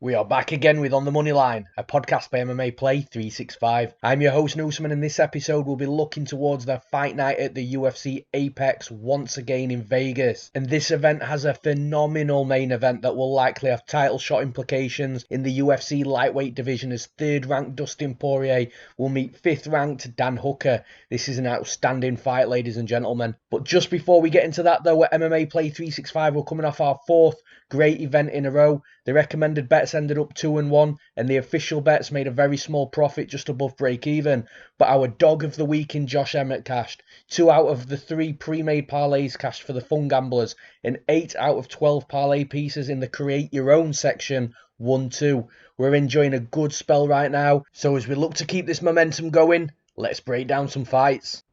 We are back again with On the Moneyline, a podcast by MMAPlay365. I'm your host Newsome, and in this episode we'll be looking towards the fight night at the UFC Apex once again in Vegas. And this event has a phenomenal main event that will likely have title shot implications in the UFC lightweight division, as 3rd ranked Dustin Poirier will meet 5th ranked Dan Hooker. This is an outstanding fight, ladies and gentlemen. But just before we get into that though, at MMAPlay365 we're coming off our 4th great event in a row. The recommended bets ended up 2-1, and the official bets made a very small profit, just above break even. But our dog of the week in Josh Emmett cashed. 2 out of the 3 pre-made parlays cashed for the fun gamblers, and 8 out of 12 parlay pieces in the create your own section won too. We're enjoying a good spell right now, so as we look to keep this momentum going, let's break down some fights.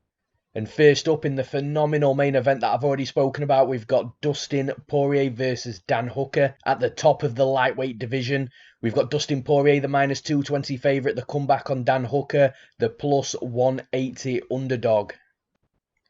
And first up in the phenomenal main event that I've already spoken about, we've got Dustin Poirier versus Dan Hooker at the top of the lightweight division. We've got Dustin Poirier, the -220 favourite, the comeback on Dan Hooker, the +180 underdog.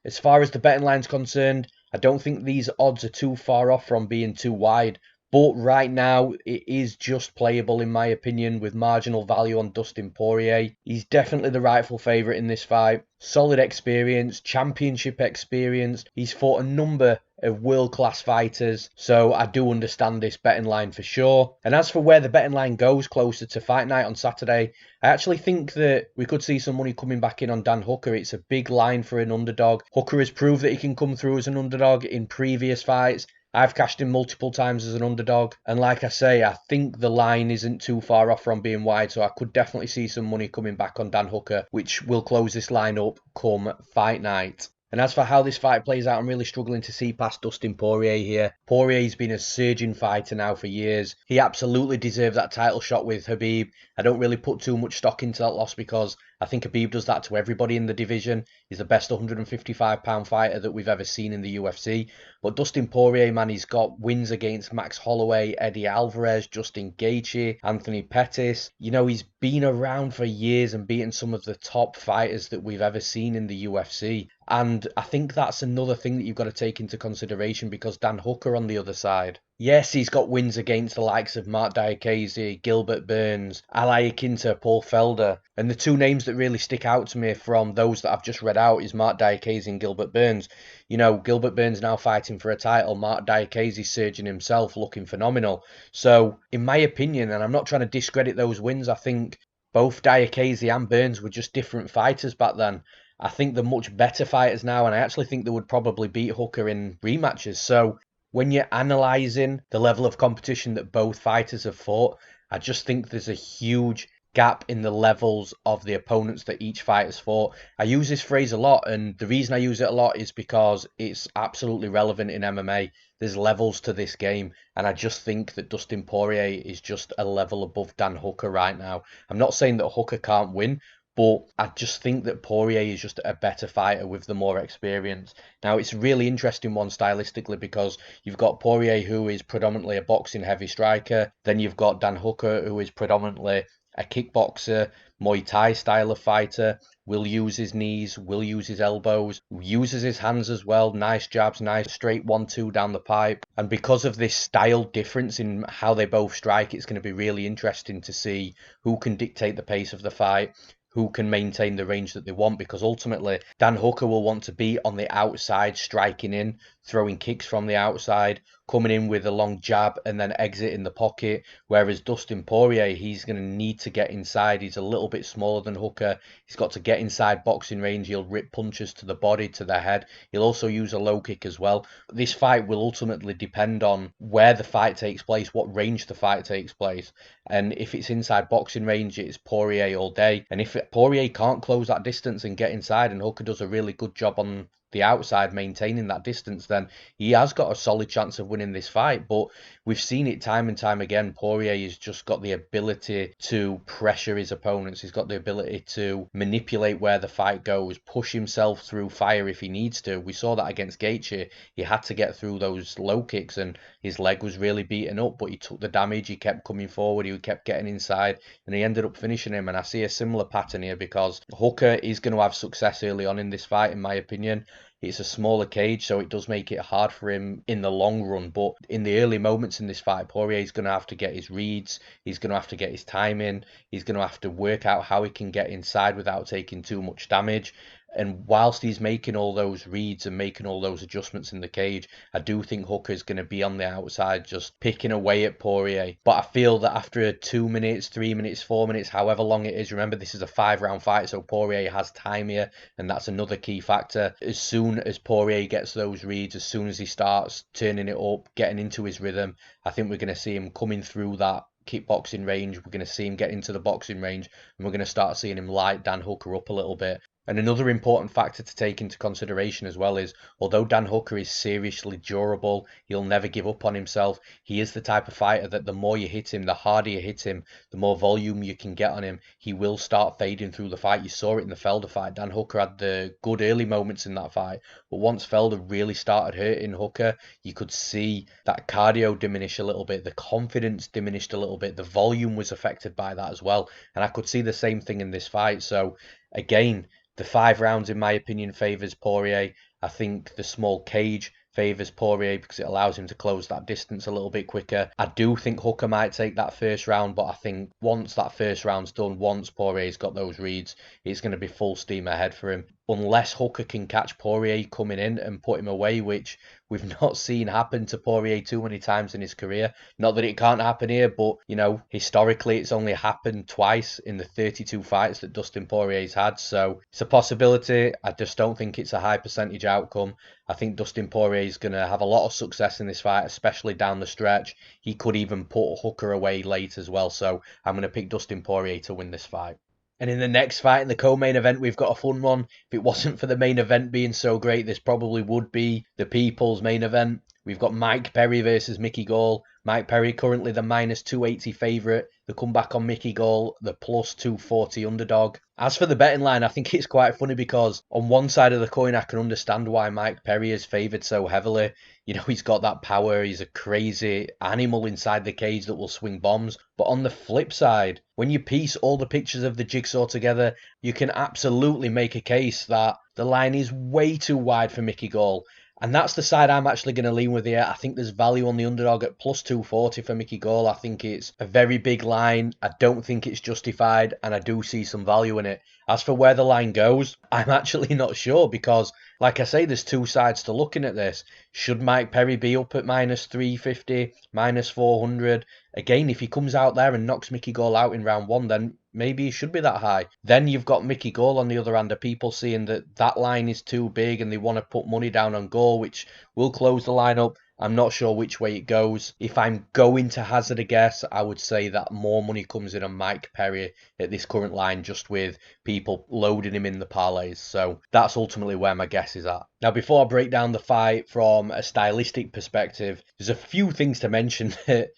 As far as the betting line's concerned, I don't think these odds are too far off from being too wide. But right now, it is just playable in my opinion, with marginal value on Dustin Poirier. He's definitely the rightful favourite in this fight. Solid experience, championship experience. He's fought a number of world-class fighters, so I do understand this betting line for sure. And as for where the betting line goes closer to fight night on Saturday, I actually think that we could see some money coming back in on Dan Hooker. It's a big line for an underdog. Hooker has proved that he can come through as an underdog in previous fights. I've cashed in multiple times as an underdog, and like I say, I think the line isn't too far off from being wide, so I could definitely see some money coming back on Dan Hooker, which will close this line up come fight night. And as for how this fight plays out, I'm really struggling to see past Dustin Poirier here. Poirier's been a surging fighter now for years. He absolutely deserved that title shot with Khabib. I don't really put too much stock into that loss because I think Khabib does that to everybody in the division. He's the best 155-pound fighter that we've ever seen in the UFC. But Dustin Poirier, man, he's got wins against Max Holloway, Eddie Alvarez, Justin Gaethje, Anthony Pettis. You know, he's been around for years and beaten some of the top fighters that we've ever seen in the UFC. And I think that's another thing that you've got to take into consideration, because Dan Hooker on the other side, yes, he's got wins against the likes of Mark Diakiese, Gilbert Burns, Al Iaquinta, Paul Felder. And the 2 names that really stick out to me from those that I've just read out is Mark Diakiese and Gilbert Burns. You know, Gilbert Burns now fighting for a title. Mark Diakiese surging himself, looking phenomenal. So, in my opinion, and I'm not trying to discredit those wins, I think both Diakiese and Burns were just different fighters back then. I think they're much better fighters now, and I actually think they would probably beat Hooker in rematches. So when you're analysing the level of competition that both fighters have fought, I just think there's a huge gap in the levels of the opponents that each fighter's fought. I use this phrase a lot, and the reason I use it a lot is because it's absolutely relevant in MMA. There's levels to this game, and I just think that Dustin Poirier is just a level above Dan Hooker right now. I'm not saying that Hooker can't win, but I just think that Poirier is just a better fighter with the more experience. Now, it's a really interesting one stylistically, because you've got Poirier, who is predominantly a boxing heavy striker. Then you've got Dan Hooker, who is predominantly a kickboxer, Muay Thai style of fighter, will use his knees, will use his elbows, uses his hands as well, nice jabs, nice straight 1-2 down the pipe. And because of this style difference in how they both strike, it's going to be really interesting to see who can dictate the pace of the fight, who can maintain the range that they want, because ultimately Dan Hooker will want to be on the outside, striking in, throwing kicks from the outside, coming in with a long jab and then exiting the pocket. Whereas Dustin Poirier, he's going to need to get inside. He's a little bit smaller than Hooker. He's got to get inside boxing range. He'll rip punches to the body, to the head. He'll also use a low kick as well. This fight will ultimately depend on where the fight takes place, what range the fight takes place. And if it's inside boxing range, it's Poirier all day. And if Poirier can't close that distance and get inside, and Hooker does a really good job on the outside maintaining that distance, then he has got a solid chance of winning this fight. But we've seen it time and time again. Poirier has just got the ability to pressure his opponents. He's got the ability to manipulate where the fight goes, push himself through fire if he needs to. We saw that against Gaethje. He had to get through those low kicks and his leg was really beaten up, but he took the damage. He kept coming forward. He kept getting inside and he ended up finishing him. And I see a similar pattern here because Hooker is going to have success early on in this fight, in my opinion. It's a smaller cage, so it does make it hard for him in the long run. But in the early moments in this fight, Poirier's going to have to get his reads. He's going to have to get his timing. He's going to have to work out how he can get inside without taking too much damage. And whilst he's making all those reads and making all those adjustments in the cage, I do think Hooker's going to be on the outside just picking away at Poirier. But I feel that after 2 minutes, 3 minutes, 4 minutes, however long it is, remember this is a 5-round fight, so Poirier has time here, and that's another key factor. As soon as Poirier gets those reads, as soon as he starts turning it up, getting into his rhythm, I think we're going to see him coming through that kickboxing range. We're going to see him get into the boxing range, and we're going to start seeing him light Dan Hooker up a little bit. And another important factor to take into consideration as well is, although Dan Hooker is seriously durable, he'll never give up on himself. He is the type of fighter that the more you hit him, the harder you hit him, the more volume you can get on him, he will start fading through the fight. You saw it in the Felder fight. Dan Hooker had the good early moments in that fight, but once Felder really started hurting Hooker, you could see that cardio diminish a little bit, the confidence diminished a little bit, the volume was affected by that as well. And I could see the same thing in this fight. So again, the 5 rounds, in my opinion, favours Poirier. I think the small cage favours Poirier because it allows him to close that distance a little bit quicker. I do think Hooker might take that first round, but I think once that first round's done, once Poirier's got those reads, it's going to be full steam ahead for him. Unless Hooker can catch Poirier coming in and put him away, which we've not seen happen to Poirier too many times in his career. Not that it can't happen here, but, you know, historically it's only happened twice in the 32 fights that Dustin Poirier's had. So it's a possibility. I just don't think it's a high percentage outcome. I think Dustin Poirier's going to have a lot of success in this fight, especially down the stretch. He could even put Hooker away late as well. So I'm going to pick Dustin Poirier to win this fight. And in the next fight, in the co-main event, we've got a fun one. If it wasn't for the main event being so great, this probably would be the people's main event. We've got Mike Perry versus Mickey Gall. Mike Perry currently the minus 280 favourite. The comeback on Mickey Gall, the plus 240 underdog. As for the betting line, I think it's quite funny because on one side of the coin, I can understand why Mike Perry is favoured so heavily. You know, he's got that power. He's a crazy animal inside the cage that will swing bombs. But on the flip side, when you piece all the pictures of the jigsaw together, you can absolutely make a case that the line is way too wide for Mickey Gall. And that's the side I'm actually going to lean with here. I think there's value on the underdog at plus 240 for Mickey Gall. I think it's a very big line. I don't think it's justified, and I do see some value in it. As for where the line goes, I'm actually not sure because, like I say, there's two sides to looking at this. Should Mike Perry be up at minus 350, minus 400? Again, if he comes out there and knocks Mickey Gall out in round 1, then maybe he should be that high. Then you've got Mickey Gall on the other hand of people seeing that that line is too big and they want to put money down on Gall, which will close the line up. I'm not sure which way it goes. If I'm going to hazard a guess, I would say that more money comes in on Mike Perry at this current line just with people loading him in the parlays. So that's ultimately where my guess is at. Now, before I break down the fight from a stylistic perspective, there's a few things to mention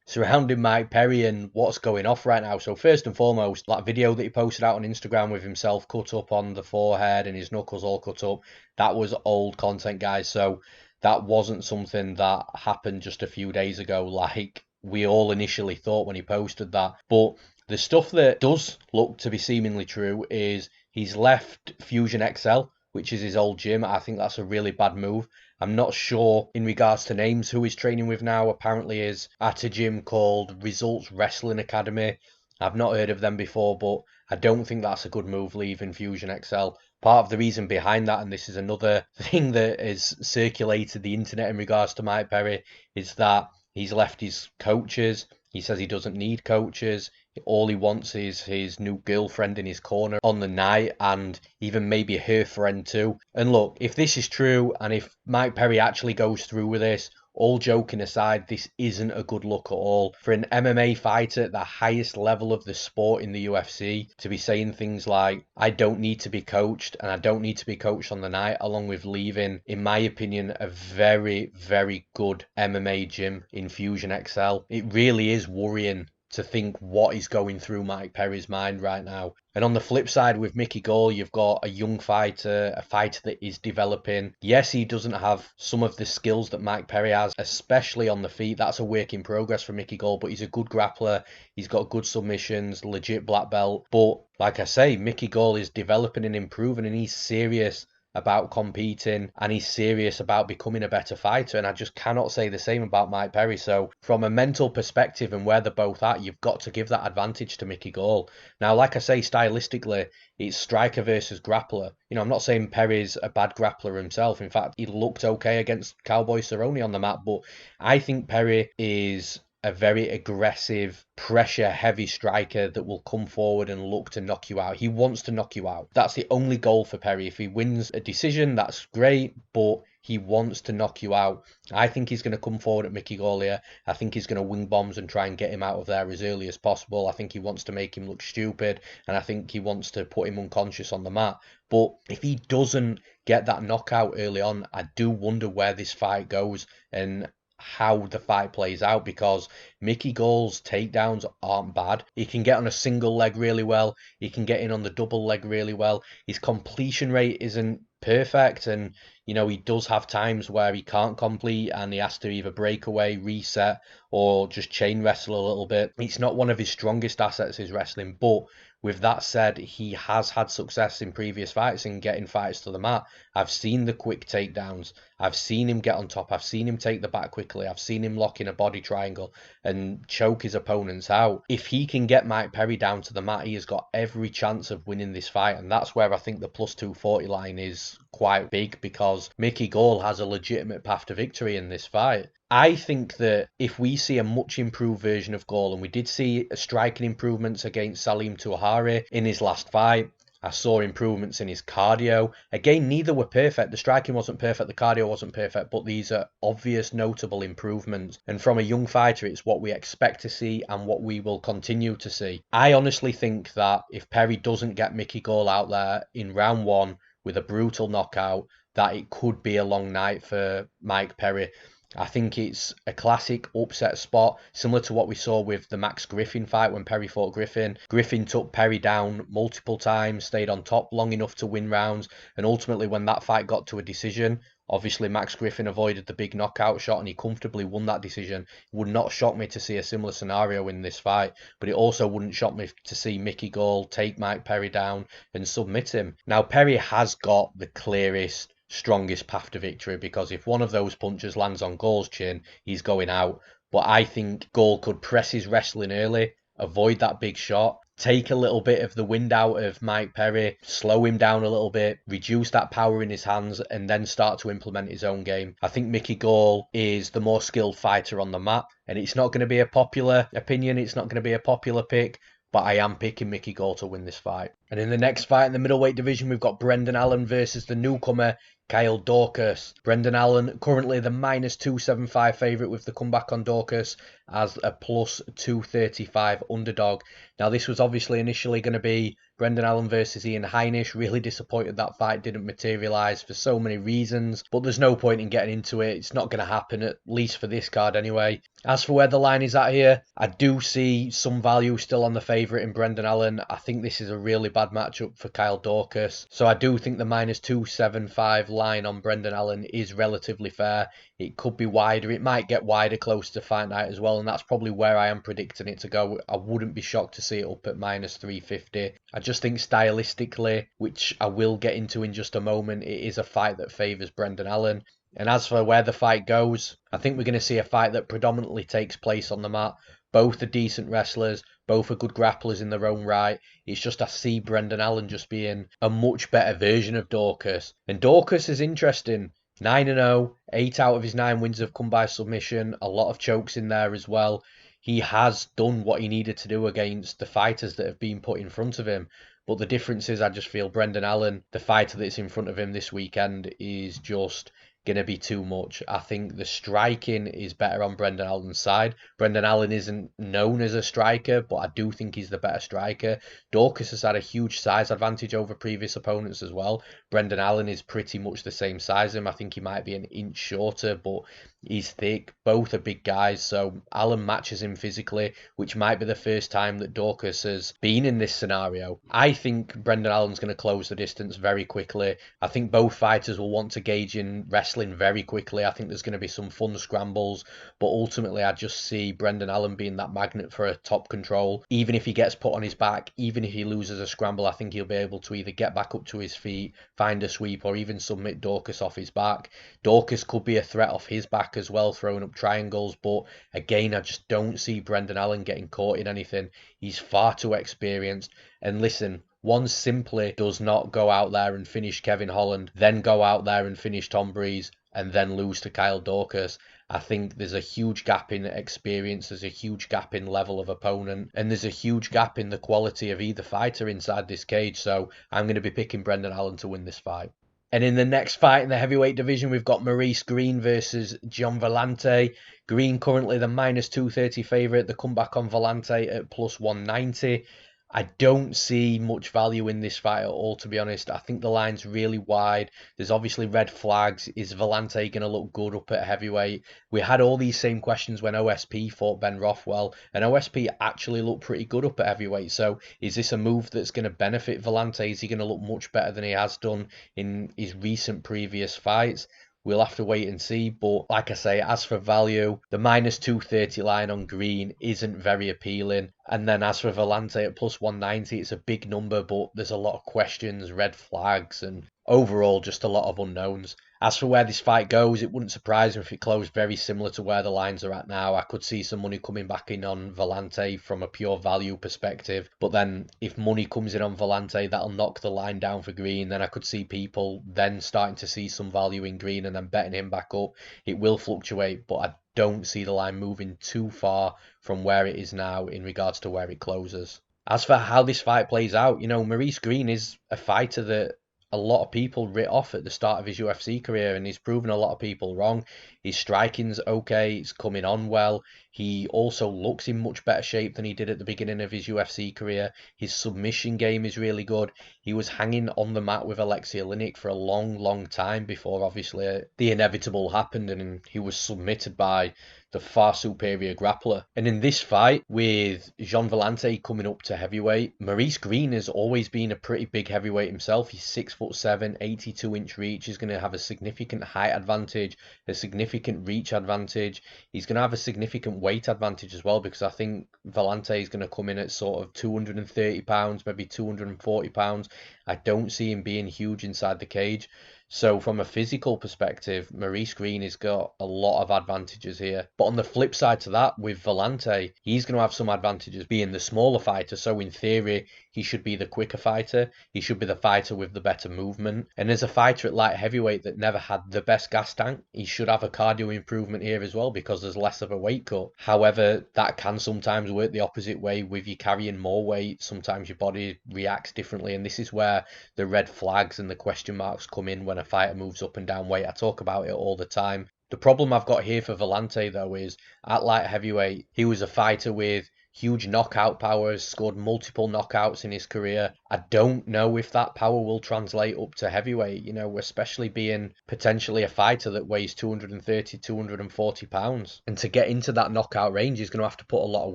surrounding Mike Perry and what's going off right now. So first and foremost, that video that he posted out on Instagram with himself cut up on the forehead and his knuckles all cut up, that was old content, guys. So that wasn't something that happened just a few days ago like we all initially thought when he posted that. But the stuff that does look to be seemingly true is he's left Fusion XL, which is his old gym. I think that's a really bad move. I'm not sure in regards to names who he's training with now. Apparently is at a gym called Results Wrestling Academy. I've not heard of them before, but I don't think that's a good move leaving Fusion XL. Part of the reason behind that, and this is another thing that has circulated the internet in regards to Mike Perry, is that he's left his coaches. He says he doesn't need coaches. All he wants is his new girlfriend in his corner on the night and even maybe her friend too. And look, if this is true and if Mike Perry actually goes through with this, all joking aside, this isn't a good look at all. For an MMA fighter at the highest level of the sport in the UFC to be saying things like, I don't need to be coached and I don't need to be coached on the night, along with leaving, in my opinion, a very, very good MMA gym in Fusion XL. It really is worrying to think what is going through Mike Perry's mind right now. And on the flip side with Mickey Gall, you've got a young fighter, a fighter that is developing. Yes, he doesn't have some of the skills that Mike Perry has, especially on the feet. That's a work in progress for Mickey Gall, but he's a good grappler. He's got good submissions, legit black belt. But like I say, Mickey Gall is developing and improving and he's serious about competing, and he's serious about becoming a better fighter, and I just cannot say the same about Mike Perry. So from a mental perspective and where they're both at, you've got to give that advantage to Mickey Gall. Now, like I say, stylistically, it's striker versus grappler. I'm not saying Perry's a bad grappler himself. In fact, he looked okay against Cowboy Cerrone on the mat, but I think Perry is a very aggressive, pressure-heavy striker that will come forward and look to knock you out. He wants to knock you out. That's the only goal for Perry. If he wins a decision, that's great, but he wants to knock you out. I think he's going to come forward at Mickey Gall here. I think he's going to wing bombs and try and get him out of there as early as possible. I think he wants to make him look stupid, and I think he wants to put him unconscious on the mat. But if he doesn't get that knockout early on, I do wonder where this fight goes and how the fight plays out, because Mickey Gall's takedowns aren't bad. He can get on a single leg really well. He can get in on the double leg really well. His completion rate isn't perfect, and he does have times where he can't complete and he has to either break away, reset, or just chain wrestle a little bit. It's not one of his strongest assets, his wrestling, but with that said, he has had success in previous fights in getting fights to the mat. I've seen the quick takedowns. I've seen him get on top. I've seen him take the back quickly. I've seen him lock in a body triangle and choke his opponents out. If he can get Mike Perry down to the mat, he has got every chance of winning this fight. And that's where I think the plus 240 line is quite big, because Mickey Gall has a legitimate path to victory in this fight. I think that if we see a much improved version of Gall, and we did see striking improvements against Salim Touahri in his last fight, I saw improvements in his cardio. Again, neither were perfect. The striking wasn't perfect, the cardio wasn't perfect, but these are obvious, notable improvements. And from a young fighter, it's what we expect to see and what we will continue to see. I honestly think that if Perry doesn't get Mickey Gall out there in round one with a brutal knockout, that it could be a long night for Mike Perry. I think it's a classic upset spot, similar to what we saw with the Max Griffin fight when Perry fought Griffin. Griffin took Perry down multiple times, stayed on top long enough to win rounds, and ultimately when that fight got to a decision, obviously Max Griffin avoided the big knockout shot and he comfortably won that decision. It would not shock me to see a similar scenario in this fight, but it also wouldn't shock me to see Mickey Gall take Mike Perry down and submit him. Now, Perry has got the clearest, strongest path to victory, because if one of those punches lands on Gall's chin, he's going out. But I think Gall could press his wrestling early, avoid that big shot, take a little bit of the wind out of Mike Perry, slow him down a little bit, reduce that power in his hands, and then start to implement his own game. I think Mickey Gall is the more skilled fighter on the mat, and it's not going to be a popular opinion, it's not going to be a popular pick, but I am picking Mickey Gall to win this fight. And in the next fight in the middleweight division, we've got Brendan Allen versus the newcomer Kyle Daukaus. Brendan Allen, currently the minus 275 favourite, with the comeback on Daukaus as a plus 235 underdog. Now, this was obviously initially going to be Brendan Allen versus Ian Heinisch. Really disappointed that fight didn't materialise for so many reasons, but there's no point in getting into it. It's not going to happen, at least for this card anyway. As for where the line is at here, I do see some value still on the favourite in Brendan Allen. I think this is a really bad matchup for Kyle Daukaus, so I do think the minus 275 line on Brendan Allen is relatively fair. It could be wider. It might get wider close to Fight Night as well, and that's probably where I am predicting it to go. I wouldn't be shocked to see it up at minus 350. I just think stylistically, which I will get into in just a moment, it is a fight that favours Brendan Allen. And as for where the fight goes, I think we're going to see a fight that predominantly takes place on the mat. Both are decent wrestlers, both are good grapplers in their own right. It's just I see Brendan Allen just being a much better version of Daukaus. And Daukaus is interesting. 9-0, 8 out of his 9 wins have come by submission, a lot of chokes in there as well. He has done what he needed to do against the fighters that have been put in front of him. But the difference is I just feel Brendan Allen, the fighter that's in front of him this weekend, is just going to be too much. I think the striking is better on Brendan Allen's side. Brendan Allen isn't known as a striker, but I do think he's the better striker. Daukaus has had a huge size advantage over previous opponents as well. Brendan Allen is pretty much the same size as him. I think he might be an inch shorter, but he's thick. Both are big guys, so Allen matches him physically, which might be the first time that Daukaus has been in this scenario. I think Brendan Allen's going to close the distance very quickly. I think both fighters will want to gauge in wrestling wrestling very quickly. I think there's going to be some fun scrambles, but ultimately I just see Brendan Allen being that magnet for a top control. Even if he gets put on his back, even if he loses a scramble, I think he'll be able to either get back up to his feet, find a sweep, or even submit Daukaus off his back. Daukaus could be a threat off his back as well, throwing up triangles, but again, I just don't see Brendan Allen getting caught in anything. He's far too experienced. And listen, one simply does not go out there and finish Kevin Holland, then go out there and finish Tom Breeze, and then lose to Kyle Daukaus. I think there's a huge gap in experience, there's a huge gap in level of opponent, and there's a huge gap in the quality of either fighter inside this cage. So I'm going to be picking Brendan Allen to win this fight. And in the next fight in the heavyweight division, we've got Maurice Greene versus Gian Villante. Greene currently the -230 favourite. The comeback on Villante at +190. I don't see much value in this fight at all, to be honest. I think the line's really wide. There's obviously red flags. Is Villante going to look good up at heavyweight? We had all these same questions when OSP fought Ben Rothwell, and OSP actually looked pretty good up at heavyweight. So is this a move that's going to benefit Villante? Is he going to look much better than he has done in his recent previous fights? We'll have to wait and see, but like I say, as for value, the -230 line on Greene isn't very appealing. And then as for Villante at +190, it's a big number, but there's a lot of questions, red flags, and overall just a lot of unknowns. As for where this fight goes, it wouldn't surprise me if it closed very similar to where the lines are at now. I could see some money coming back in on Villante from a pure value perspective. But then if money comes in on Villante, that'll knock the line down for Greene. Then I could see people then starting to see some value in Greene and then betting him back up. It will fluctuate, but I don't see the line moving too far from where it is now in regards to where it closes. As for how this fight plays out, Maurice Greene is a fighter that a lot of people writ off at the start of his UFC career, and he's proven a lot of people wrong. His striking's okay, it's coming on well. He also looks in much better shape than he did at the beginning of his UFC career. His submission game is really good. He was hanging on the mat with Alexei Oleinik for a long time before obviously the inevitable happened and he was submitted by the far superior grappler. And in this fight, with Gian Villante coming up to heavyweight, Maurice Greene has always been a pretty big heavyweight himself. He's 6'7", 82-inch reach. He's going to have a significant height advantage, a significant reach advantage. He's going to have a significant weight advantage as well, because I think Villante is going to come in at sort of 230 pounds, maybe 240 pounds. I don't see him being huge inside the cage. So from a physical perspective, Maurice Greene has got a lot of advantages here. But on the flip side to that, with Villante, he's going to have some advantages being the smaller fighter. So in theory, he should be the quicker fighter. He should be the fighter with the better movement. And as a fighter at light heavyweight that never had the best gas tank, he should have a cardio improvement here as well, because there's less of a weight cut. However, that can sometimes work the opposite way. With you carrying more weight, sometimes your body reacts differently. And this is where the red flags and the question marks come in when a fighter moves up and down weight. I talk about it all the time. The problem I've got here for Villante though is at light heavyweight, he was a fighter with huge knockout powers, scored multiple knockouts in his career. I don't know if that power will translate up to heavyweight, especially being potentially a fighter that weighs 230, 240 pounds. And to get into that knockout range, he's going to have to put a lot of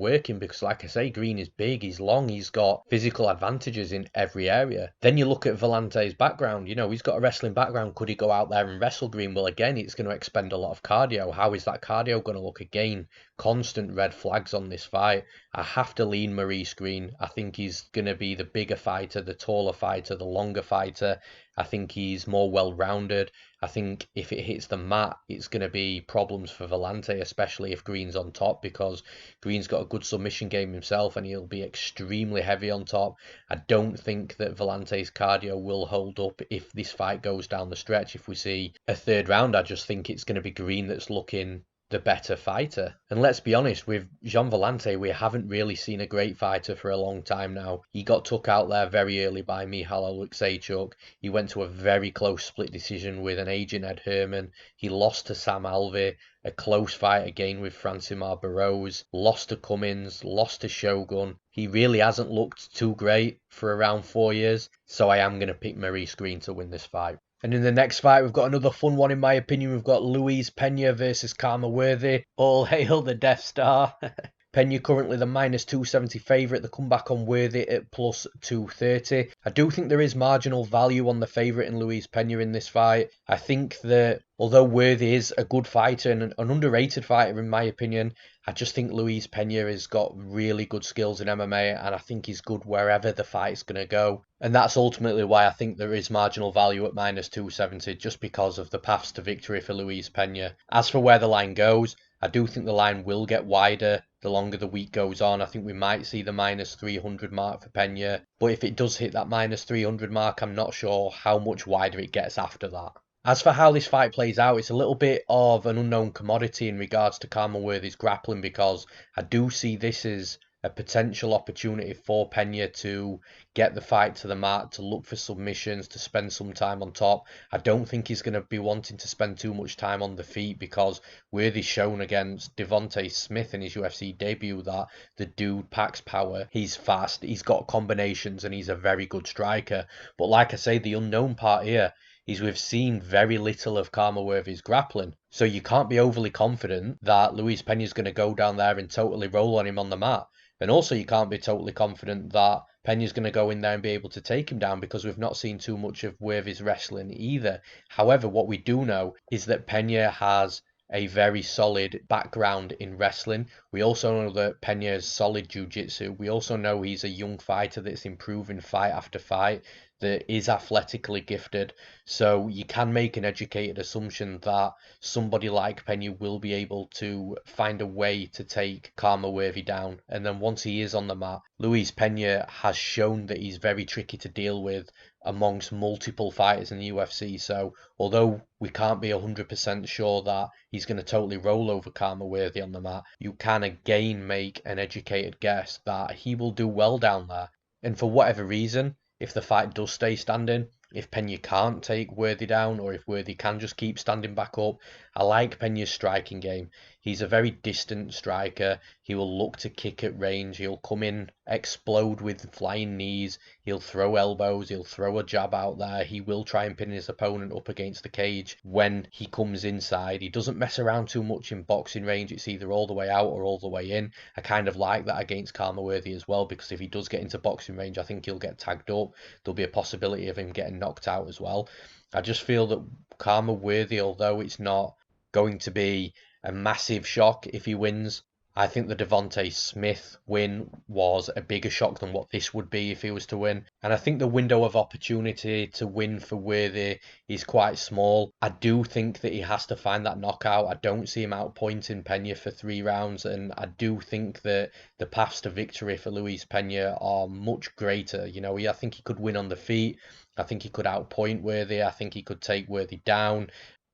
work in, because like I say, Greene is big, he's long, he's got physical advantages in every area. Then you look at Villante's background, he's got a wrestling background. Could he go out there and wrestle Greene? Well, again, it's going to expend a lot of cardio. How is that cardio going to look? Again, constant red flags on this fight. I have to lean Maurice Greene. I think he's going to be the bigger fighter, the taller fighter, the longer fighter. I think he's more well-rounded. I think if it hits the mat, it's going to be problems for Villante, especially if Greene's on top, because Greene's got a good submission game himself and he'll be extremely heavy on top. I don't think that Villante's cardio will hold up if this fight goes down the stretch. If we see a third round, I just think it's going to be Greene that's looking the better fighter. And let's be honest, with Gian Villante, we haven't really seen a great fighter for a long time now. He got took out there very early by Michal Oleksiejczuk. He went to a very close split decision with an aging Ed Herman. He lost to Sam Alvey, a close fight again with Francimar Barrows, lost to Cummins, lost to Shogun. He really hasn't looked too great for around 4 years, so I am going to pick Maurice Greene to win this fight. And in the next fight, we've got another fun one in my opinion. We've got Luis Pena versus Khama Worthy. All hail the Death Star. Pena currently the -270 favourite, the comeback on Worthy at +230. I do think there is marginal value on the favourite in Luis Pena in this fight. I think that although Worthy is a good fighter and an underrated fighter in my opinion, I just think Luis Pena has got really good skills in MMA, and I think he's good wherever the fight's going to go. And that's ultimately why I think there is marginal value at -270, just because of the paths to victory for Luis Pena. As for where the line goes, I do think the line will get wider the longer the week goes on. I think we might see the -300 mark for Pena, but if it does hit that -300 mark, I'm not sure how much wider it gets after that. As for how this fight plays out, it's a little bit of an unknown commodity in regards to Khama Worthy's grappling, because I do see this as a potential opportunity for Pena to get the fight to the mat, to look for submissions, to spend some time on top. I don't think he's going to be wanting to spend too much time on the feet, because Worthy's shown against Devontae Smith in his UFC debut that the dude packs power. He's fast, he's got combinations, and he's a very good striker. But like I say, the unknown part here is we've seen very little of Khama Worthy's grappling. So you can't be overly confident that Luis Pena is going to go down there and totally roll on him on the mat. And also you can't be totally confident that Pena's going to go in there and be able to take him down, because we've not seen too much of Worthy's wrestling either. However, what we do know is that Pena has a very solid background in wrestling. We also know that Pena has solid jiu-jitsu. We also know he's a young fighter that's improving fight after fight, that is athletically gifted. So you can make an educated assumption that somebody like Pena will be able to find a way to take Khama Worthy down. And then once he is on the mat, Luis Pena has shown that he's very tricky to deal with amongst multiple fighters in the UFC. So although we can't be 100% sure that he's going to totally roll over Khama Worthy on the mat, you can again make an educated guess that he will do well down there. And for whatever reason, if the fight does stay standing, if Pena can't take Worthy down, or if Worthy can just keep standing back up, I like Pena's striking game. He's a very distant striker. He will look to kick at range. He'll come in, explode with flying knees. He'll throw elbows. He'll throw a jab out there. He will try and pin his opponent up against the cage when he comes inside. He doesn't mess around too much in boxing range. It's either all the way out or all the way in. I kind of like that against Khama Worthy as well, because if he does get into boxing range, I think he'll get tagged up. There'll be a possibility of him getting knocked out as well. I just feel that Khama Worthy, although it's not going to be a massive shock if he wins, I think the Devontae Smith win was a bigger shock than what this would be if he was to win. And I think the window of opportunity to win for Worthy is quite small. I do think that he has to find that knockout. I don't see him outpointing Pena for 3 rounds. And I do think that the paths to victory for Luis Pena are much greater. You know, I think he could win on the feet. I think he could outpoint Worthy. I think he could take Worthy down.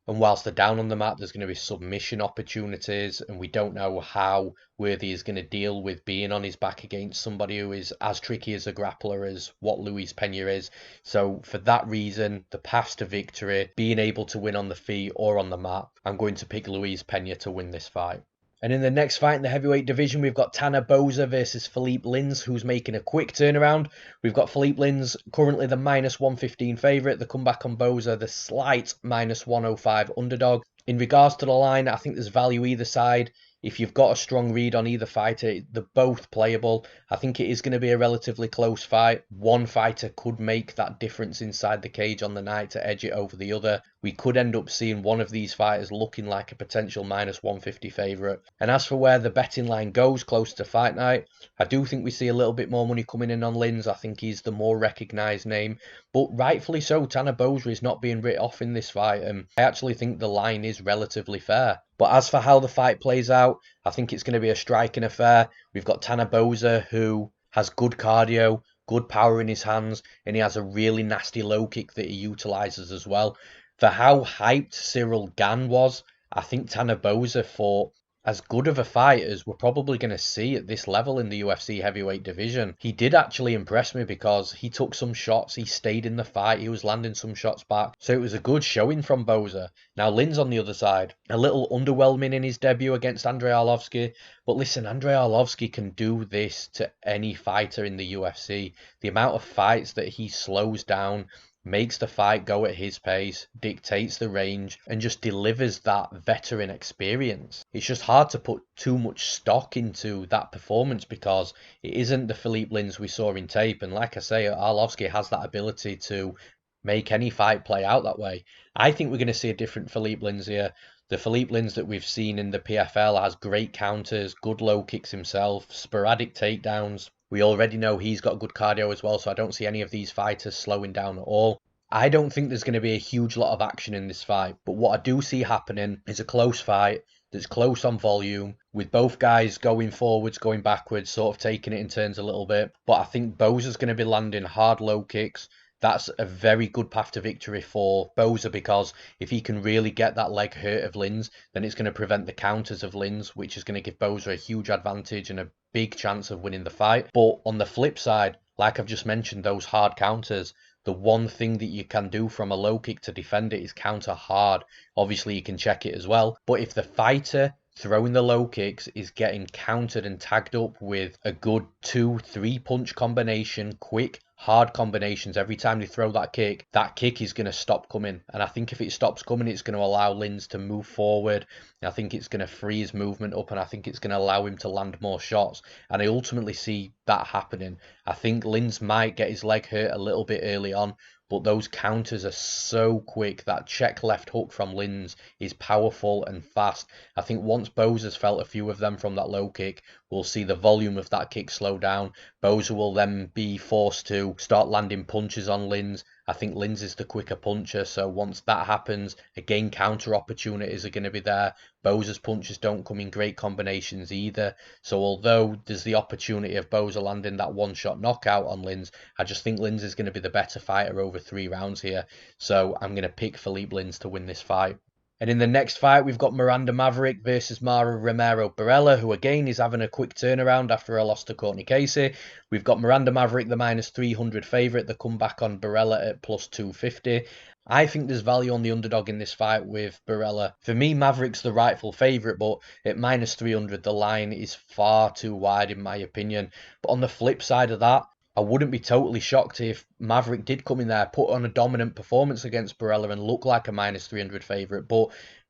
And whilst they're down on the mat, there's going to be submission opportunities, and we don't know how Worthy is going to deal with being on his back against somebody who is as tricky as a grappler as what Luis Pena is. So for that reason, the paths to victory, being able to win on the feet or on the mat, I'm going to pick Luis Pena to win this fight. And in the next fight in the heavyweight division, we've got Tanner Boser versus Philipe Lins, who's making a quick turnaround. We've got Philipe Lins currently the -115 favourite. The comeback on Boser, the slight -105 underdog. In regards to the line, I think there's value either side. If you've got a strong read on either fighter, they're both playable. I think it is going to be a relatively close fight. One fighter could make that difference inside the cage on the night to edge it over the other. We could end up seeing one of these fighters looking like a potential -150 favourite. And as for where the betting line goes close to fight night, I do think we see a little bit more money coming in on Lins. I think he's the more recognised name. But rightfully so, Tanner Boser is not being written off in this fight. And I actually think the line is relatively fair. But as for how the fight plays out, I think it's going to be a striking affair. We've got Tanner Boser, who has good cardio, good power in his hands, and he has a really nasty low kick that he utilises as well. For how hyped Ciryl Gane was, I think Tanner Boser fought as good of a fight as we're probably going to see at this level in the UFC heavyweight division. He did actually impress me because he took some shots, he stayed in the fight, he was landing some shots back. So it was a good showing from Boser. Now Lins on the other side, a little underwhelming in his debut against Andrei Arlovski. But listen, Andrei Arlovski can do this to any fighter in the UFC. The amount of fights that he slows down, makes the fight go at his pace, dictates the range, and just delivers that veteran experience. It's just hard to put too much stock into that performance because it isn't the Philipe Lins we saw in tape. And like I say, Arlovski has that ability to make any fight play out that way. I think we're going to see a different Philipe Lins here. The Philipe Lins that we've seen in the PFL has great counters, good low kicks himself, sporadic takedowns. We already know he's got good cardio as well, so I don't see any of these fighters slowing down at all. I don't think there's going to be a huge lot of action in this fight, but what I do see happening is a close fight that's close on volume, with both guys going forwards, going backwards, sort of taking it in turns a little bit. But I think Boser's going to be landing hard low kicks. That's a very good path to victory for Boser, because if he can really get that leg hurt of Lins, then it's going to prevent the counters of Lins, which is going to give Boser a huge advantage and a big chance of winning the fight. But on the flip side, like I've just mentioned, those hard counters, the one thing that you can do from a low kick to defend it is counter hard. Obviously, you can check it as well. But if the fighter throwing the low kicks is getting countered and tagged up with a good 2-3 punch combination, quick, hard combinations every time they throw that kick is going to stop coming. And I think if it stops coming, it's going to allow Lins to move forward. I think it's going to free his movement up, and I think it's going to allow him to land more shots. And I ultimately see that happening. I think Lins might get his leg hurt a little bit early on, but those counters are so quick. That check left hook from Lins is powerful and fast. I think once Boser's felt a few of them from that low kick, we'll see the volume of that kick slow down. Boser will then be forced to start landing punches on Lins. I think Lins is the quicker puncher, so once that happens, again, counter opportunities are going to be there. Boser's punches don't come in great combinations either. So although there's the opportunity of Boser landing that one-shot knockout on Lins, I just think Lins is going to be the better fighter over 3 rounds here. So I'm going to pick Philipe Lins to win this fight. And in the next fight, we've got Miranda Maverick versus Romero Borella, who again is having a quick turnaround after a loss to Courtney Casey. We've got Miranda Maverick, the -300 favourite, the comeback on Borella at +250. I think there's value on the underdog in this fight with Borella. For me, Maverick's the rightful favourite, but at -300, the line is far too wide in my opinion. But on the flip side of that, I wouldn't be totally shocked if Maverick did come in there, put on a dominant performance against Borella and look like a -300 favourite. But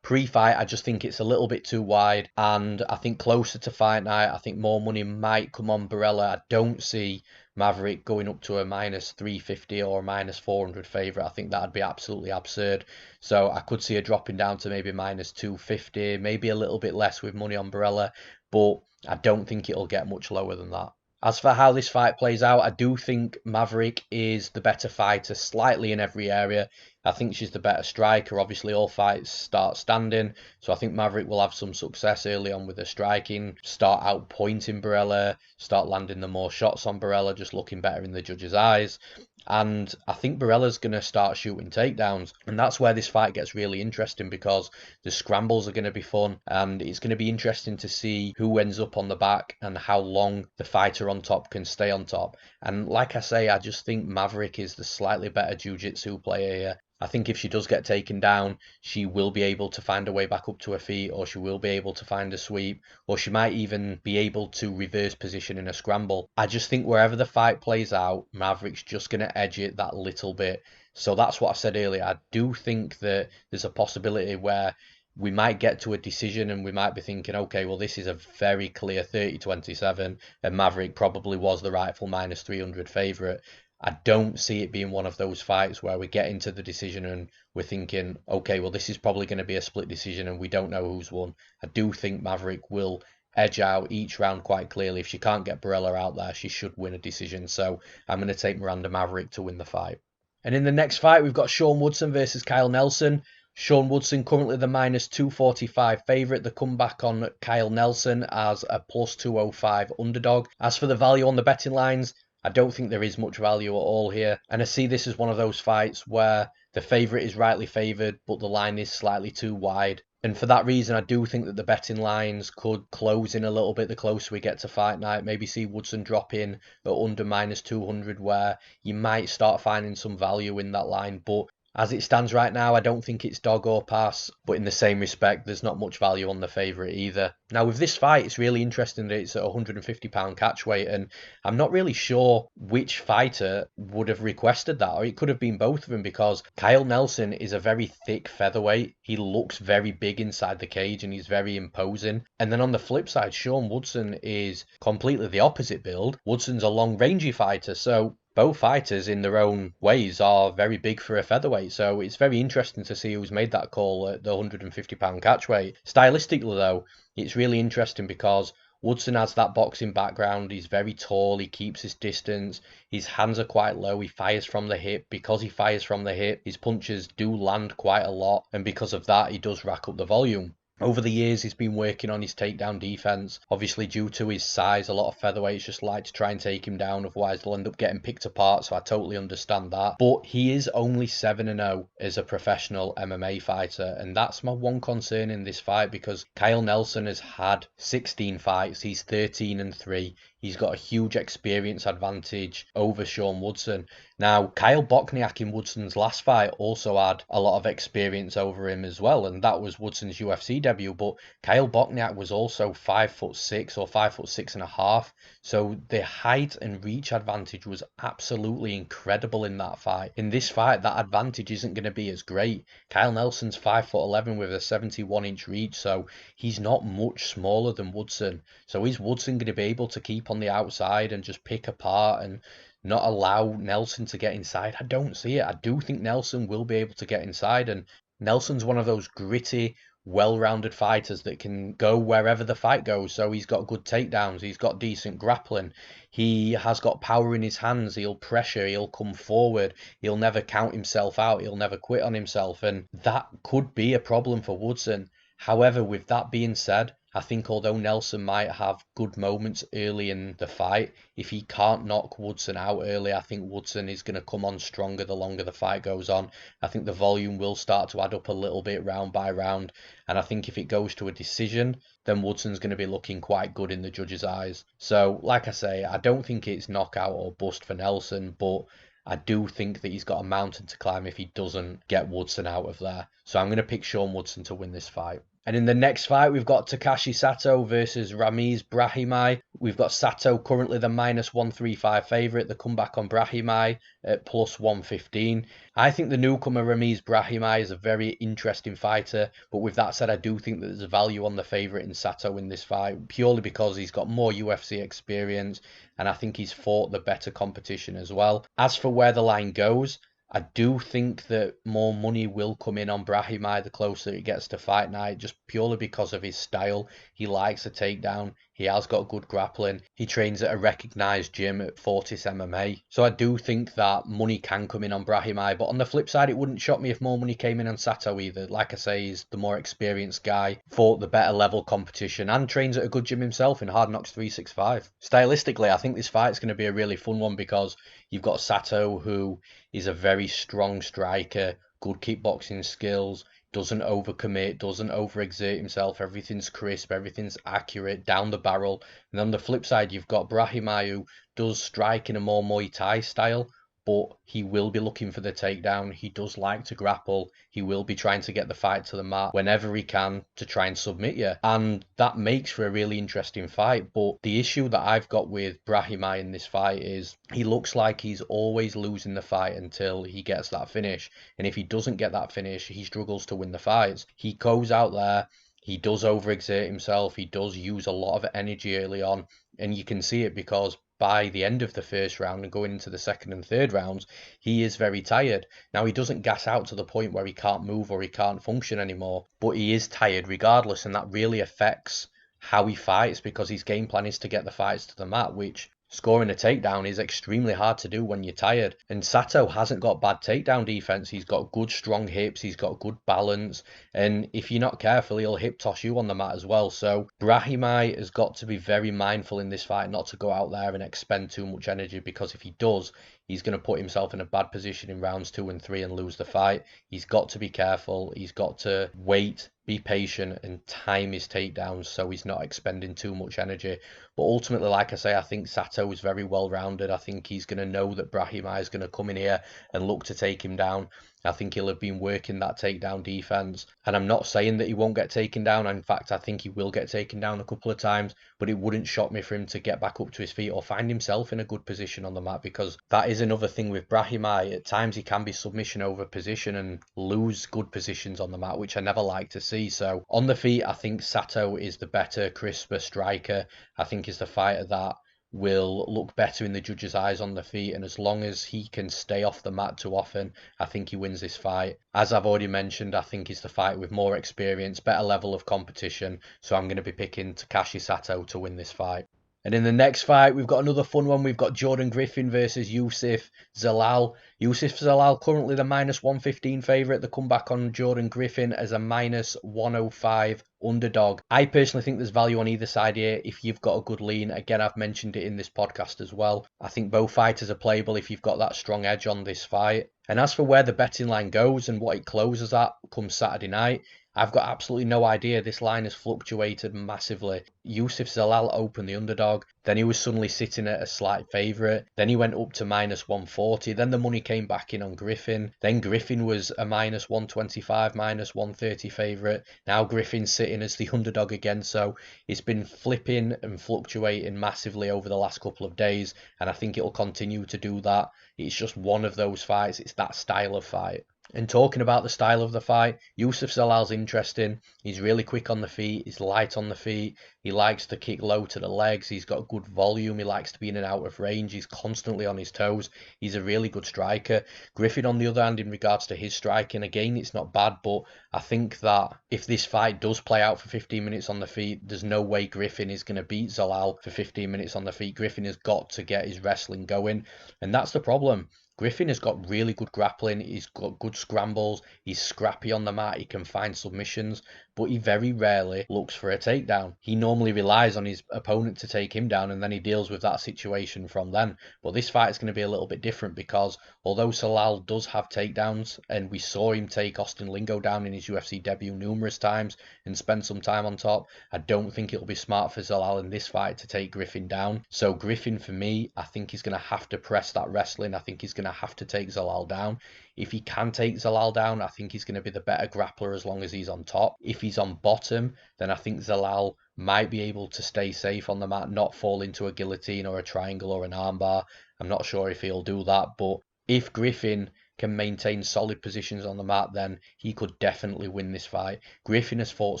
pre-fight, I just think it's a little bit too wide. And I think closer to fight night, I think more money might come on Borella. I don't see Maverick going up to a -350 or a -400 favourite. I think that'd be absolutely absurd. So I could see a dropping down to maybe -250, maybe a little bit less with money on Borella. But I don't think it'll get much lower than that. As for how this fight plays out, I do think Maverick is the better fighter slightly in every area. I think she's the better striker. Obviously, all fights start standing, so I think Maverick will have some success early on with her striking, start outpointing Borella, start landing the more shots on Borella, just looking better in the judges' eyes. And I think Borella's going to start shooting takedowns. And that's where this fight gets really interesting, because the scrambles are going to be fun. And it's going to be interesting to see who ends up on the back and how long the fighter on top can stay on top. And like I say, I just think Maverick is the slightly better jiu-jitsu player here. I think if she does get taken down, she will be able to find a way back up to her feet, or she will be able to find a sweep, or she might even be able to reverse position in a scramble. I just think wherever the fight plays out, Maverick's just going to edge it that little bit. So that's what I said earlier. I do think that there's a possibility where we might get to a decision and we might be thinking, okay, well, this is a very clear 30-27, and Maverick probably was the rightful -300 favourite. I don't see it being one of those fights where we get into the decision and we're thinking, okay, well, this is probably going to be a split decision and we don't know who's won. I do think Maverick will edge out each round quite clearly. If she can't get Borella out there, she should win a decision. So I'm going to take Miranda Maverick to win the fight. And in the next fight, we've got Sean Woodson versus Kyle Nelson. Sean Woodson currently the -245 favourite. The comeback on Kyle Nelson as a +205 underdog. As for the value on the betting lines, I don't think there is much value at all here. And I see this as one of those fights where the favourite is rightly favoured, but the line is slightly too wide. And for that reason, I do think that the betting lines could close in a little bit the closer we get to fight night. Maybe see Woodson drop in at under -200, where you might start finding some value in that line. But As it stands right now, I don't think it's dog or pass, but in the same respect, there's not much value on the favourite either. Now, with this fight, it's really interesting that it's at £150 catch weight, and I'm not really sure which fighter would have requested that, or it could have been both of them, because Kyle Nelson is a very thick featherweight. He looks very big inside the cage, and he's very imposing. And then on the flip side, Sean Woodson is completely the opposite build. Woodson's a long, rangy fighter, so both fighters in their own ways are very big for a featherweight, so it's very interesting to see who's made that call at the £150 catch weight. Stylistically though, it's really interesting because Woodson has that boxing background. He's very tall, he keeps his distance, his hands are quite low, he fires from the hip. Because he fires from the hip, his punches do land quite a lot, and because of that, he does rack up the volume. Over the years, he's been working on his takedown defense. Obviously, due to his size, a lot of featherweights just like to try and take him down, otherwise they'll end up getting picked apart, so I totally understand that. But he is only 7-0 as a professional MMA fighter, and that's my one concern in this fight, because Kyle Nelson has had 16 fights, he's 13-3. He's got a huge experience advantage over Sean Woodson. Now, Kyle Bochniak in Woodson's last fight also had a lot of experience over him as well, and that was Woodson's UFC debut. But Kyle Bochniak was also 5'6" or 5'6.5", so the height and reach advantage was absolutely incredible in that fight. In this fight, that advantage isn't going to be as great. Kyle Nelson's 5'11" with a 71-inch reach, so he's not much smaller than Woodson. So is Woodson going to be able to keep on the outside and just pick apart and not allow Nelson to get inside? I don't see it. I do think Nelson will be able to get inside, and Nelson's one of those gritty, well-rounded fighters that can go wherever the fight goes. So he's got good takedowns, he's got decent grappling, he has got power in his hands, he'll pressure, he'll come forward, he'll never count himself out, he'll never quit on himself, and that could be a problem for Woodson. However, with that being said, I think although Nelson might have good moments early in the fight, if he can't knock Woodson out early, I think Woodson is going to come on stronger the longer the fight goes on. I think the volume will start to add up a little bit round by round, and I think if it goes to a decision, then Woodson's going to be looking quite good in the judges' eyes. So, like I say, I don't think it's knockout or bust for Nelson, but I do think that he's got a mountain to climb if he doesn't get Woodson out of there. So I'm going to pick Sean Woodson to win this fight. And in the next fight, we've got Takashi Sato versus Ramiz Brahimaj. We've got Sato currently the -135 favourite. The comeback on Brahimaj at +115. I think the newcomer Ramiz Brahimaj is a very interesting fighter. But with that said, I do think that there's a value on the favourite in Sato in this fight, purely because he's got more UFC experience, and I think he's fought the better competition as well. As for where the line goes, I do think that more money will come in on Brahimaj the closer it gets to fight night, just purely because of his style. He likes a takedown. He has got good grappling. He trains at a recognised gym at Fortis MMA. So I do think that money can come in on Brahimaj. But on the flip side, it wouldn't shock me if more money came in on Sato either. Like I say, he's the more experienced guy, fought the better level competition, and trains at a good gym himself in Hard Knocks 365. Stylistically, I think this fight's going to be a really fun one because you've got Sato, who is a very strong striker, good kickboxing skills, doesn't overcommit, doesn't overexert himself, everything's crisp, everything's accurate, down the barrel. And on the flip side, you've got Brahimaj, who does strike in a more Muay Thai style, but he will be looking for the takedown. He does like to grapple. He will be trying to get the fight to the mat whenever he can to try and submit you. And that makes for a really interesting fight. But the issue that I've got with Brahimaj in this fight is he looks like he's always losing the fight until he gets that finish. And if he doesn't get that finish, he struggles to win the fights. He goes out there, he does overexert himself, he does use a lot of energy early on, and you can see it because by the end of the first round and going into the second and third rounds, he is very tired. Now, he doesn't gas out to the point where he can't move or he can't function anymore, but he is tired regardless, and that really affects how he fights because his game plan is to get the fights to the mat, which scoring a takedown is extremely hard to do when you're tired. And Sato hasn't got bad takedown defense. He's got good strong hips, he's got good balance, and if you're not careful, he'll hip toss you on the mat as well. So Brahimaj has got to be very mindful in this fight not to go out there and expend too much energy, because if he does, he's going to put himself in a bad position in rounds 2 and 3 and lose the fight. He's got to be careful. He's got to wait, be patient, and time his takedowns so he's not expending too much energy. But ultimately, like I say, I think Sato is very well-rounded. I think he's going to know that Brahimaj is going to come in here and look to take him down. I think he'll have been working that takedown defense. And I'm not saying that he won't get taken down. In fact, I think he will get taken down a couple of times, but it wouldn't shock me for him to get back up to his feet or find himself in a good position on the mat, because that is another thing with Brahimaj. At times he can be submission over position and lose good positions on the mat, which I never like to see. So on the feet, I think Sato is the better, crisper striker. I think is the fighter that will look better in the judges' eyes on the feet, and as long as he can stay off the mat too often, I think he wins this fight. As I've already mentioned, I think he's the fight with more experience, better level of competition, so I'm going to be picking Takashi Sato to win this fight. And in the next fight, we've got another fun one. We've got Jordan Griffin versus Youssel Zalal. Youssel Zalal currently the minus 115 favourite. The comeback on Jordan Griffin as a minus 105 underdog. I personally think there's value on either side here if you've got a good lean. Again, I've mentioned it in this podcast as well. I think both fighters are playable if you've got that strong edge on this fight. And as for where the betting line goes and what it closes at come Saturday night, I've got absolutely no idea. This line has fluctuated massively. Youssel Zalal opened the underdog, then he was suddenly sitting at a slight favourite, then he went up to minus 140, then the money came back in on Griffin, then Griffin was a minus 125, minus 130 favourite, now Griffin's sitting as the underdog again, so it's been flipping and fluctuating massively over the last couple of days, and I think it'll continue to do that. It's just one of those fights, it's that style of fight. And talking about the style of the fight, Youssel Zalal's interesting. He's really quick on the feet. He's light on the feet. He likes to kick low to the legs. He's got good volume. He likes to be in and out of range. He's constantly on his toes. He's a really good striker. Griffin, on the other hand, in regards to his striking, again, it's not bad, but I think that if this fight does play out for 15 minutes on the feet, there's no way Griffin is going to beat Zalal for 15 minutes on the feet. Griffin has got to get his wrestling going, and that's the problem. Griffin has got really good grappling, he's got good scrambles, he's scrappy on the mat, he can find submissions, but he very rarely looks for a takedown. He normally relies on his opponent to take him down, and then he deals with that situation from then. But this fight is going to be a little bit different, because although Zalal does have takedowns, and we saw him take Austin Lingo down in his UFC debut numerous times and spend some time on top, I don't think it'll be smart for Zalal in this fight to take Griffin down. So Griffin, for me, I think he's going to have to press that wrestling. I think he's going to have to take Zalal down. If he can take Zalal down, I think he's going to be the better grappler as long as he's on top. If he's on bottom, then I think Zalal might be able to stay safe on the mat, not fall into a guillotine or a triangle or an armbar. I'm not sure if he'll do that, but if Griffin can maintain solid positions on the mat, then he could definitely win this fight. Griffin has fought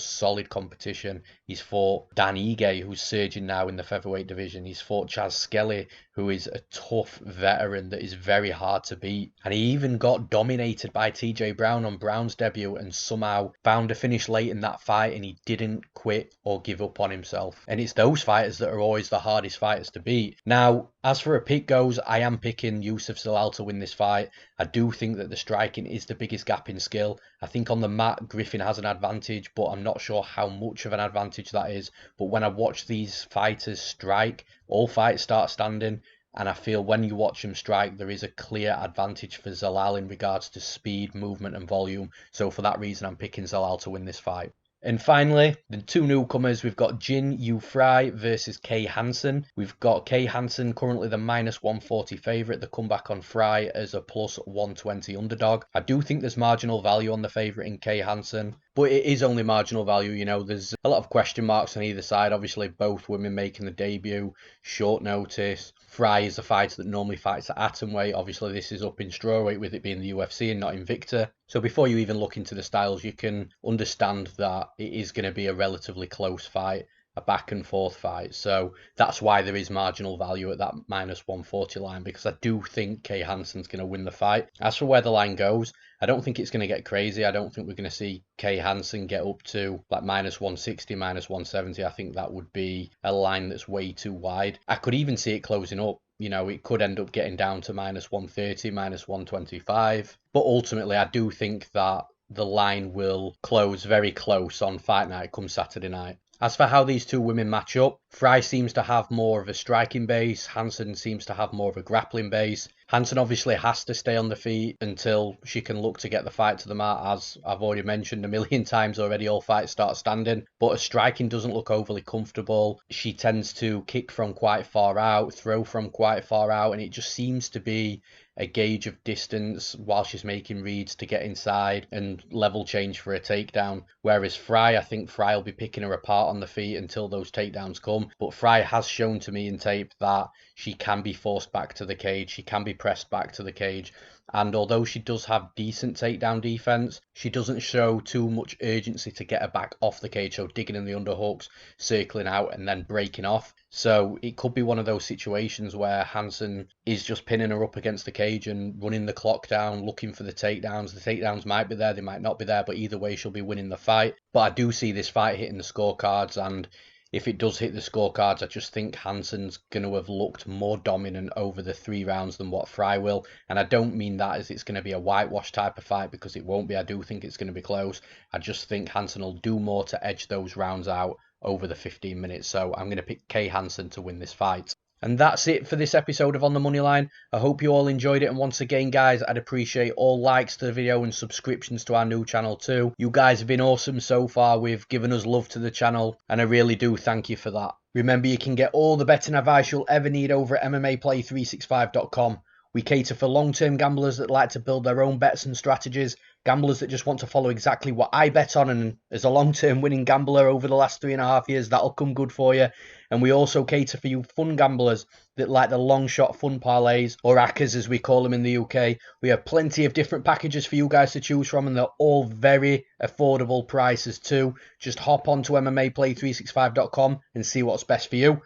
solid competition. He's fought Dan Ige, who's surging now in the featherweight division. He's fought Chaz Skelly, who is a tough veteran that is very hard to beat. And he even got dominated by TJ Brown on Brown's debut and somehow found a finish late in that fight, and he didn't quit or give up on himself. And it's those fighters that are always the hardest fighters to beat. Now, as for a pick goes, I am picking Youssel Zalal to win this fight. I do think that the striking is the biggest gap in skill. I think on the mat, Griffin has an advantage, but I'm not sure how much of an advantage that is. But when I watch these fighters strike, all fights start standing, and I feel when you watch them strike, there is a clear advantage for Zalal in regards to speed, movement and volume. So for that reason, I'm picking Zalal to win this fight. And finally, the two newcomers, we've got Jinh Frey versus K Hansen. We've got K Hansen currently the minus 140 favourite, the comeback on Frey as a plus 120 underdog. I do think there's marginal value on the favourite in K Hansen, but it is only marginal value. You know, there's a lot of question marks on either side. Obviously, both women making the debut, short notice. Frey is a fighter that normally fights at atomweight. Obviously, this is up in strawweight with it being the UFC and not Invicta. So before you even look into the styles, you can understand that it is going to be a relatively close fight, a back and forth fight. So that's why there is marginal value at that minus 140 line, because I do think K Hansen's going to win the fight. As for where the line goes, I don't think it's going to get crazy. I don't think we're going to see K Hansen get up to like minus 160, minus 170. I think that would be a line that's way too wide. I could even see it closing up. You know, it could end up getting down to minus 130, minus 125. But ultimately, I do think that the line will close very close on Fight Night come Saturday night. As for how these two women match up, Frey seems to have more of a striking base, Hansen seems to have more of a grappling base. Hansen obviously has to stay on the feet until she can look to get the fight to the mat, as I've already mentioned a million times already, all fights start standing. But her striking doesn't look overly comfortable. She tends to kick from quite far out, throw from quite far out, and it just seems to be a gauge of distance while she's making reads to get inside and level change for a takedown. Whereas Frey, I think Frey will be picking her apart on the feet until those takedowns come. But Frey has shown to me in tape that she can be forced back to the cage. She can be pressed back to the cage. And although she does have decent takedown defense, she doesn't show too much urgency to get her back off the cage. So digging in the underhooks, circling out and then breaking off. So it could be one of those situations where Hansen is just pinning her up against the cage and running the clock down, looking for the takedowns. The takedowns might be there, they might not be there, but either way she'll be winning the fight. But I do see this fight hitting the scorecards, and if it does hit the scorecards, I just think Hansen's going to have looked more dominant over the 3 rounds than what Frey will. And I don't mean that as it's going to be a whitewash type of fight, because it won't be. I do think it's going to be close. I just think Hansen will do more to edge those rounds out over the 15 minutes. So I'm going to pick Kay Hansen to win this fight. And that's it for this episode of On the Moneyline. I hope you all enjoyed it. And once again, guys, I'd appreciate all likes to the video and subscriptions to our new channel too. You guys have been awesome so far with giving us love to the channel, and I really do thank you for that. Remember, you can get all the betting advice you'll ever need over at MMAPlay365.com. We cater for long-term gamblers that like to build their own bets and strategies, gamblers that just want to follow exactly what I bet on, and as a long-term winning gambler over the last 3.5 years, that'll come good for you. And we also cater for you fun gamblers that like the long shot fun parlays, or ACCAs as we call them in the UK. We have plenty of different packages for you guys to choose from, and they're all very affordable prices too. Just hop on to MMAPlay365.com and see what's best for you.